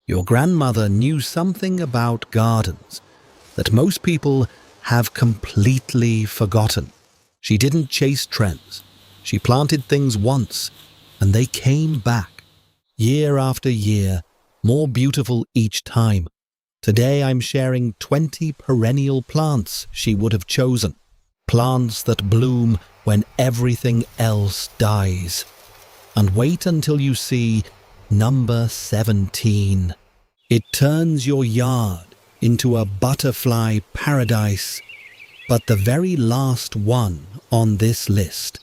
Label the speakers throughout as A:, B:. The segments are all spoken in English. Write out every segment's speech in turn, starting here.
A: Your grandmother knew something about gardens that most people have completely forgotten. She didn't chase trends. She planted things once, and they came back, year after year, more beautiful each time. Today I'm sharing 20 perennial plants she would have chosen. Plants that bloom when everything else dies. And wait until you see number 17. It turns your yard into a butterfly paradise. But the very last one on this list,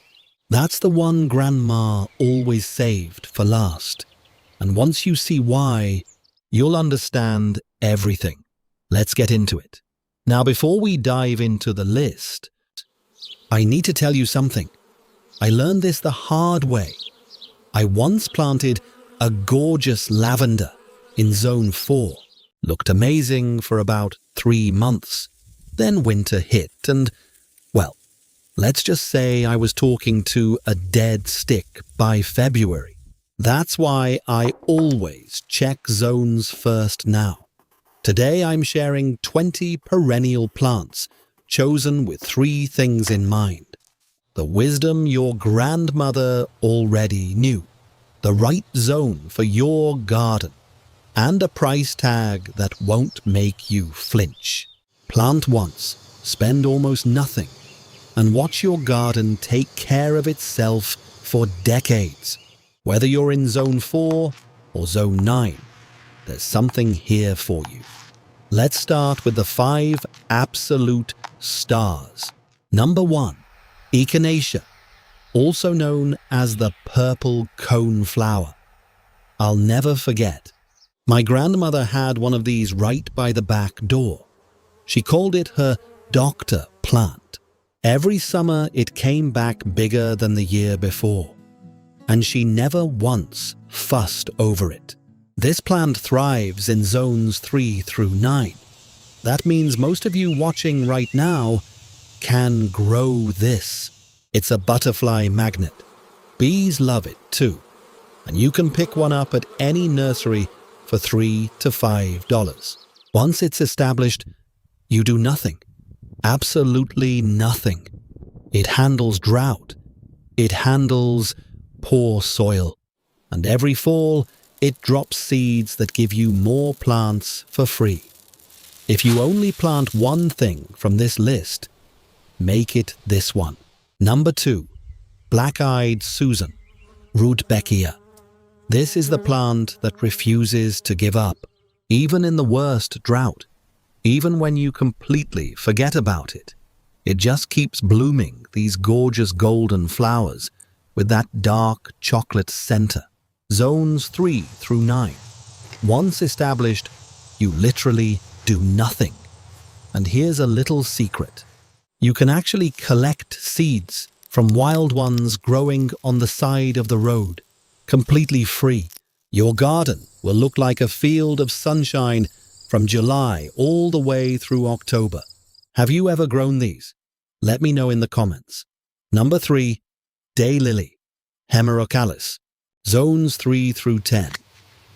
A: that's the one Grandma always saved for last. And once you see why, you'll understand everything. Let's get into it. Now, before we dive into the list, I need to tell you something. I learned this the hard way. I once planted a gorgeous lavender in Zone 4. Looked amazing for about 3 months. Then winter hit and, well, let's just say I was talking to a dead stick by February. That's why I always check zones first now. Today I'm sharing 20 perennial plants chosen with 3 things in mind. The wisdom your grandmother already knew, the right zone for your garden, and a price tag that won't make you flinch. Plant once, spend almost nothing, and watch your garden take care of itself for decades. Whether you're in Zone 4 or Zone 9, there's something here for you. Let's start with the 5 absolute stars. Number 1, Echinacea, also known as the purple coneflower. I'll never forget. My grandmother had one of these right by the back door. She called it her doctor plant. Every summer it came back bigger than the year before, and she never once fussed over it. This plant thrives in zones 3 through 9. That means most of you watching right now can grow this. It's a butterfly magnet. Bees love it too, and you can pick one up at any nursery for $3 to $5. Once it's established, you do nothing. Absolutely nothing. It handles drought. It handles poor soil. And every fall, it drops seeds that give you more plants for free. If you only plant one thing from this list, make it this one. Number 2, Black-Eyed Susan, Rudbeckia. This is the plant that refuses to give up, even in the worst drought. Even when you completely forget about it, it just keeps blooming these gorgeous golden flowers with that dark chocolate center. Zones 3 through 9. Once established, you literally do nothing. And here's a little secret. You can actually collect seeds from wild ones growing on the side of the road, completely free. Your garden will look like a field of sunshine from July all the way through October. Have you ever grown these? Let me know in the comments. Number 3, Daylily, Hemerocalis, zones 3 through 10.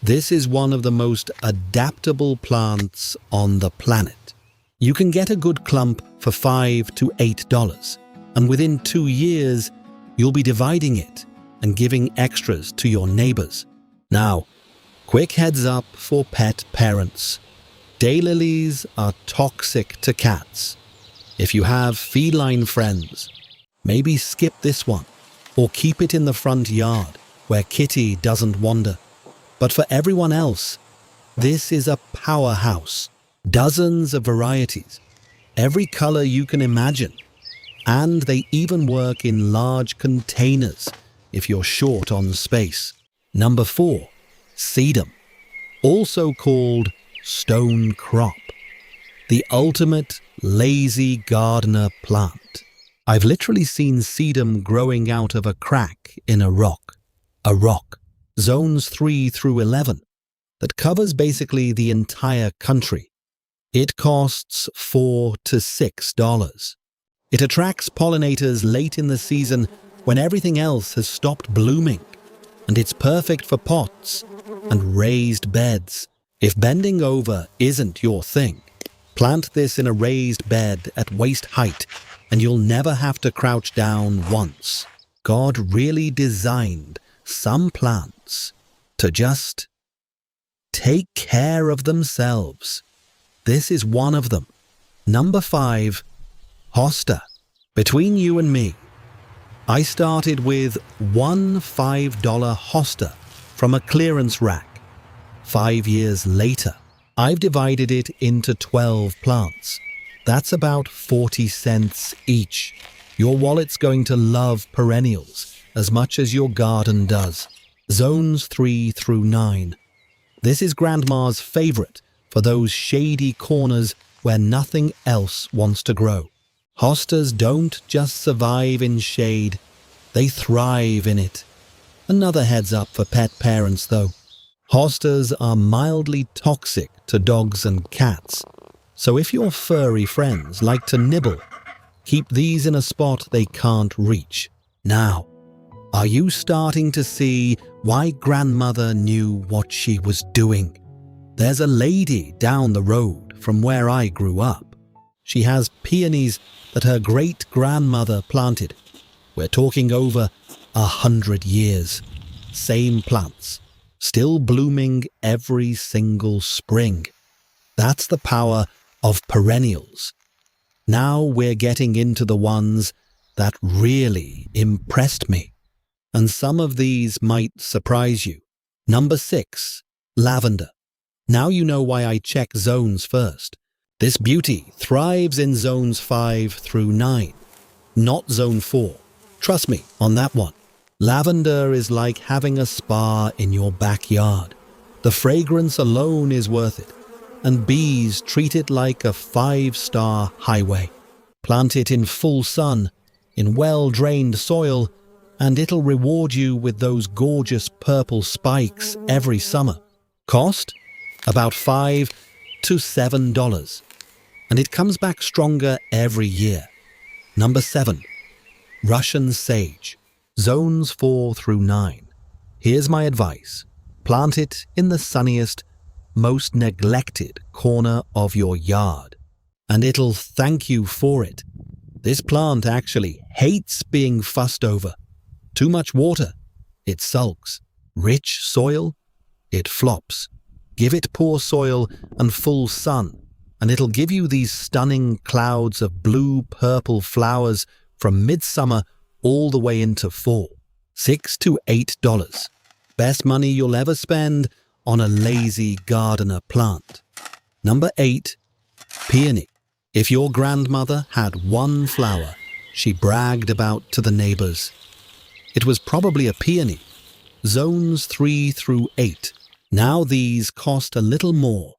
A: This is one of the most adaptable plants on the planet. You can get a good clump for $5 to $8, and within 2 years, you'll be dividing it and giving extras to your neighbors. Now, quick heads up for pet parents. Daylilies are toxic to cats. If you have feline friends, maybe skip this one or keep it in the front yard where Kitty doesn't wander. But for everyone else, this is a powerhouse. Dozens of varieties, every color you can imagine. And they even work in large containers if you're short on space. Number 4, Sedum, also called stone crop, the ultimate lazy gardener plant. I've literally seen sedum growing out of a crack in a rock, zones 3 through 11, that covers basically the entire country. It costs $4 to $6. It attracts pollinators late in the season when everything else has stopped blooming, and it's perfect for pots and raised beds. If bending over isn't your thing, plant this in a raised bed at waist height and you'll never have to crouch down once. God really designed some plants to just take care of themselves. This is one of them. Number 5, Hosta. Between you and me, I started with one $5 hosta from a clearance rack. 5 years later, I've divided it into 12 plants. That's about 40 cents each. Your wallet's going to love perennials as much as your garden does. Zones 3 through 9. This is Grandma's favorite for those shady corners where nothing else wants to grow. Hostas don't just survive in shade, they thrive in it. Another heads up for pet parents though. Hostas are mildly toxic to dogs and cats, so if your furry friends like to nibble, keep these in a spot they can't reach. Now, are you starting to see why Grandmother knew what she was doing? There's a lady down the road from where I grew up. She has peonies that her great-grandmother planted. We're talking over 100 years. Same plants, still blooming every single spring. That's the power of perennials. Now we're getting into the ones that really impressed me. And some of these might surprise you. Number 6, lavender. Now you know why I check zones first. This beauty thrives in zones 5 through 9, not zone 4. Trust me on that one. Lavender is like having a spa in your backyard. The fragrance alone is worth it, and bees treat it like a 5-star highway. Plant it in full sun, in well-drained soil, and it'll reward you with those gorgeous purple spikes every summer. Cost? About $5 to $7. And it comes back stronger every year. Number 7, Russian Sage. Zones 4 through 9. Here's my advice. Plant it in the sunniest, most neglected corner of your yard, and it'll thank you for it. This plant actually hates being fussed over. Too much water, it sulks. Rich soil, it flops. Give it poor soil and full sun, and it'll give you these stunning clouds of blue-purple flowers from midsummer all the way into fall. $6 to $8. Best money you'll ever spend on a lazy gardener plant. Number 8, peony. If your grandmother had one flower she bragged about to the neighbors, it was probably a peony. Zones 3 through 8. Now these cost a little more,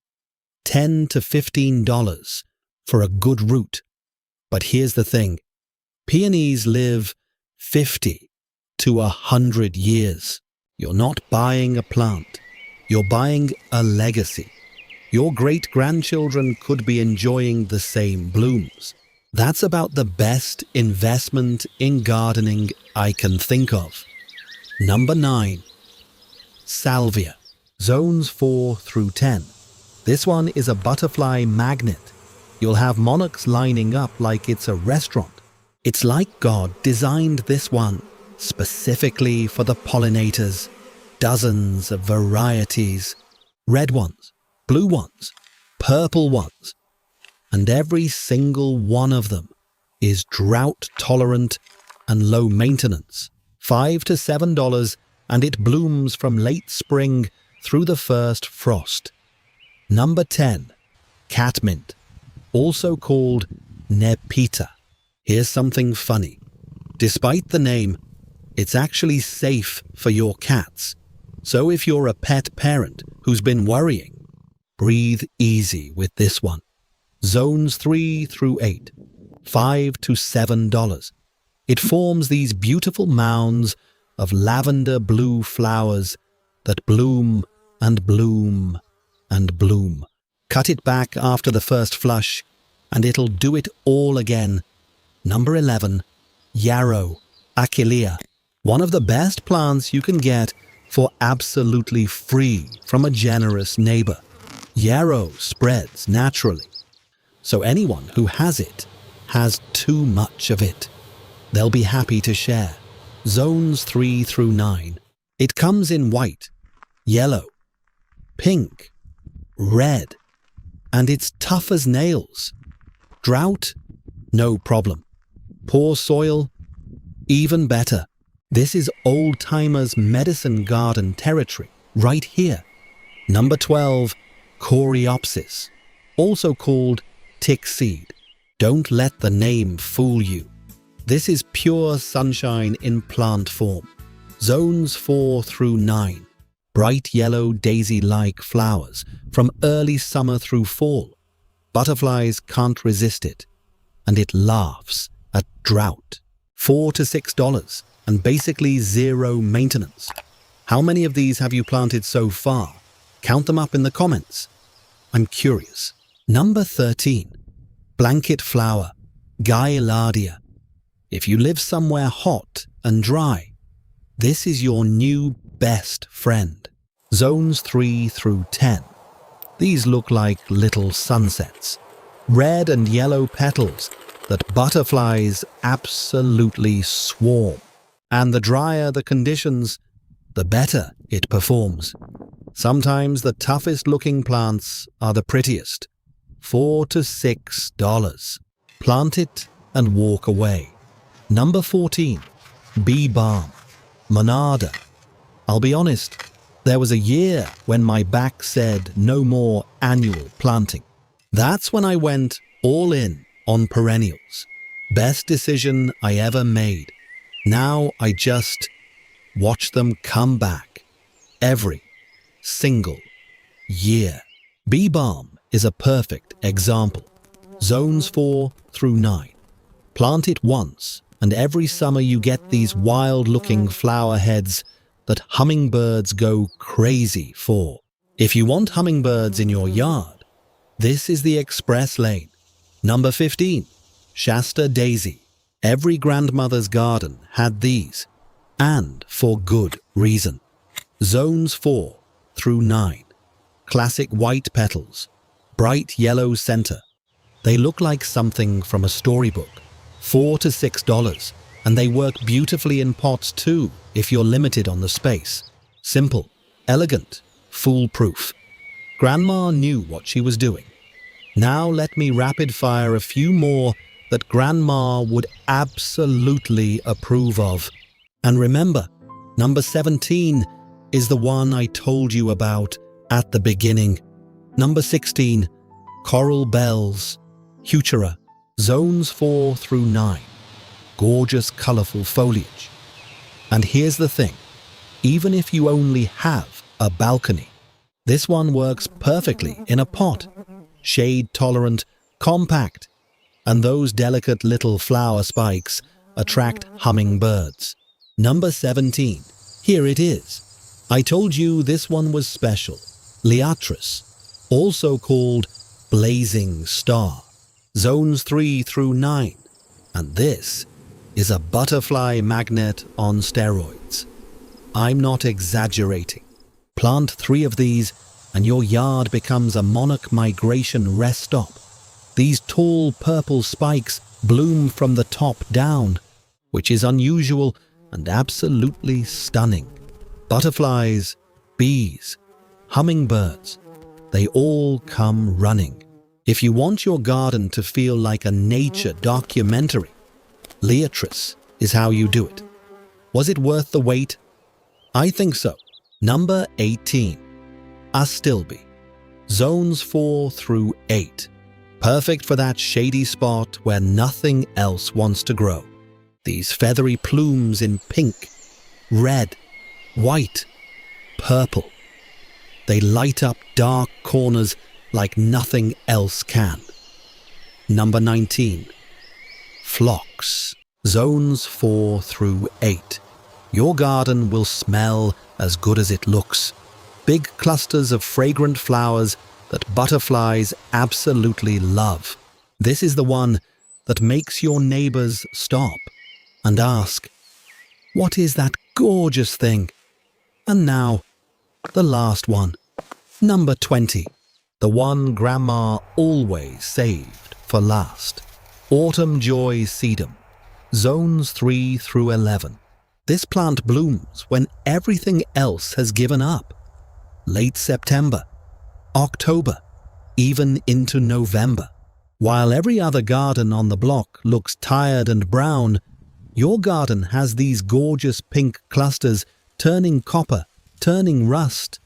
A: $10 to $15 for a good root. But here's the thing. Peonies live 50 to 100 years. You're not buying a plant. You're buying a legacy. Your great-grandchildren could be enjoying the same blooms. That's about the best investment in gardening I can think of. Number 9, salvia. Zones 4 through 10. This one is a butterfly magnet. You'll have monarchs lining up like it's a restaurant. It's like God designed this one specifically for the pollinators. Dozens of varieties. Red ones, blue ones, purple ones. And every single one of them is drought-tolerant and low maintenance. $5 to $7, and it blooms from late spring through the first frost. Number 10, catmint, also called nepeta. Here's something funny. Despite the name, it's actually safe for your cats. So if you're a pet parent who's been worrying, breathe easy with this one. Zones 3 through 8, $5 to $7. It forms these beautiful mounds of lavender blue flowers that bloom and bloom and bloom. Cut it back after the first flush, and it'll do it all again. Number 11, yarrow, achillea. One of the best plants you can get for absolutely free from a generous neighbor. Yarrow spreads naturally, so anyone who has it has too much of it. They'll be happy to share. Zones 3 through 9. It comes in white, yellow, pink, red, and it's tough as nails. Drought? No problem. Poor soil? Even better. This is old-timers' medicine garden territory, right here. Number 12, Coreopsis, also called tick seed. Don't let the name fool you. This is pure sunshine in plant form. Zones 4 through 9. Bright yellow daisy-like flowers from early summer through fall. Butterflies can't resist it, and it laughs at drought. $4 to $6, and basically zero maintenance. How many of these have you planted so far? Count them up in the comments. I'm curious. Number 13. Blanket flower, Gaillardia. If you live somewhere hot and dry, this is your new best friend. Zones 3 through 10. These look like little sunsets. Red and yellow petals that butterflies absolutely swarm. And the drier the conditions, the better it performs. Sometimes the toughest looking plants are the prettiest. $4 to $6. Plant it and walk away. Number 14. Bee balm, Monarda. I'll be honest, there was a year when my back said no more annual planting. That's when I went all in on perennials. Best decision I ever made. Now I just watch them come back every single year. Bee balm is a perfect example. Zones 4 through 9. Plant it once, and every summer you get these wild-looking flower heads that hummingbirds go crazy for. If you want hummingbirds in your yard, this is the express lane. Number 15. Shasta daisy. Every grandmother's garden had these, and for good reason. Zones 4 through 9. Classic white petals, bright yellow center. They look like something from a storybook. $4 to $6, and they work beautifully in pots too if you're limited on the space. Simple, elegant, foolproof. Grandma knew what she was doing. Now let me rapid fire a few more that Grandma would absolutely approve of. And remember, number 17 is the one I told you about at the beginning. Number 16, Coral Bells, Heuchera, Zones 4 through 9. Gorgeous, colorful foliage. And here's the thing, even if you only have a balcony, this one works perfectly in a pot. Shade tolerant, compact, and those delicate little flower spikes attract hummingbirds. Number 17, here it is. I told you this one was special. Liatris, also called Blazing Star. Zones 3 through 9. And this is a butterfly magnet on steroids. I'm not exaggerating. Plant 3 of these and your yard becomes a monarch migration rest stop. These tall purple spikes bloom from the top down, which is unusual and absolutely stunning. Butterflies, bees, hummingbirds, they all come running. If you want your garden to feel like a nature documentary, Liatris is how you do it. Was it worth the wait? I think so. Number 18. Astilbe. Zones 4 through 8. Perfect for that shady spot where nothing else wants to grow. These feathery plumes in pink, red, white, purple. They light up dark corners like nothing else can. Number 19. Phlox. Zones 4 through 8. Your garden will smell as good as it looks. Big clusters of fragrant flowers that butterflies absolutely love. This is the one that makes your neighbors stop and ask, "What is that gorgeous thing?" And now, the last one. Number 20. the one Grandma always saved for last. Autumn Joy Sedum, zones 3 through 11. This plant blooms when everything else has given up. Late September, October, even into November. While every other garden on the block looks tired and brown, your garden has these gorgeous pink clusters turning copper, turning rust,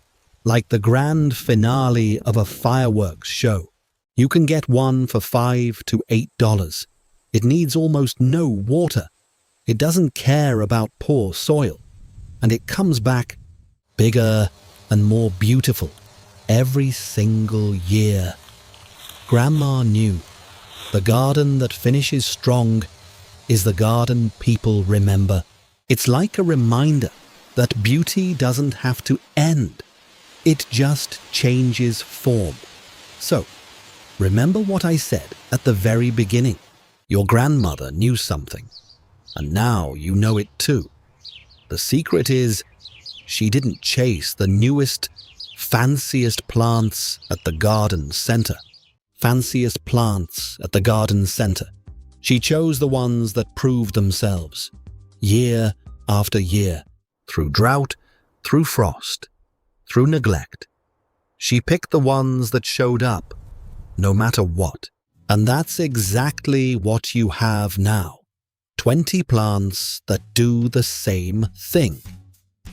A: like the grand finale of a fireworks show. You can get one for $5 to $8. It needs almost no water. It doesn't care about poor soil. And it comes back bigger and more beautiful every single year. Grandma knew the garden that finishes strong is the garden people remember. It's like a reminder that beauty doesn't have to end. It just changes form. So, remember what I said at the very beginning. Your grandmother knew something, and now you know it too. The secret is she didn't chase the newest, fanciest plants at the garden center. Fanciest plants at the garden center. She chose the ones that proved themselves, year after year, through drought, through frost, through neglect. She picked the ones that showed up, no matter what. And that's exactly what you have now. 20 plants that do the same thing.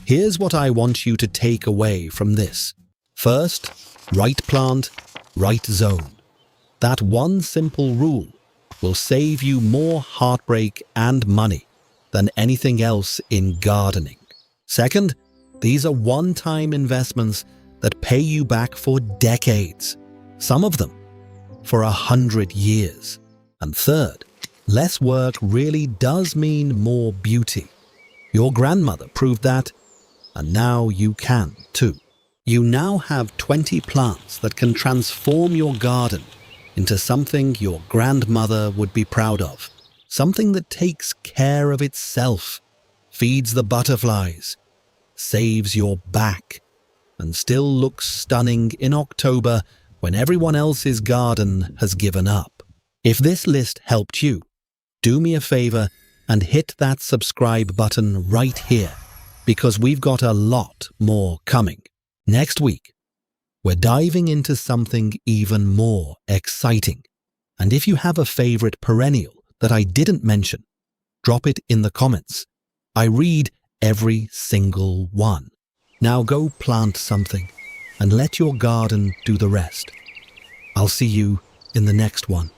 A: Here's what I want you to take away from this. First, right plant, right zone. That one simple rule will save you more heartbreak and money than anything else in gardening. Second, these are one-time investments that pay you back for decades, some of them for 100 years. And third, less work really does mean more beauty. Your grandmother proved that, and now you can too. You now have 20 plants that can transform your garden into something your grandmother would be proud of. Something that takes care of itself, feeds the butterflies, saves your back, and still looks stunning in October when everyone else's garden has given up. If this list helped you, do me a favor and hit that subscribe button right here, because we've got a lot more coming. Next week, we're diving into something even more exciting. And if you have a favorite perennial that I didn't mention, drop it in the comments. I read every single one. Now go plant something and let your garden do the rest. I'll see you in the next one.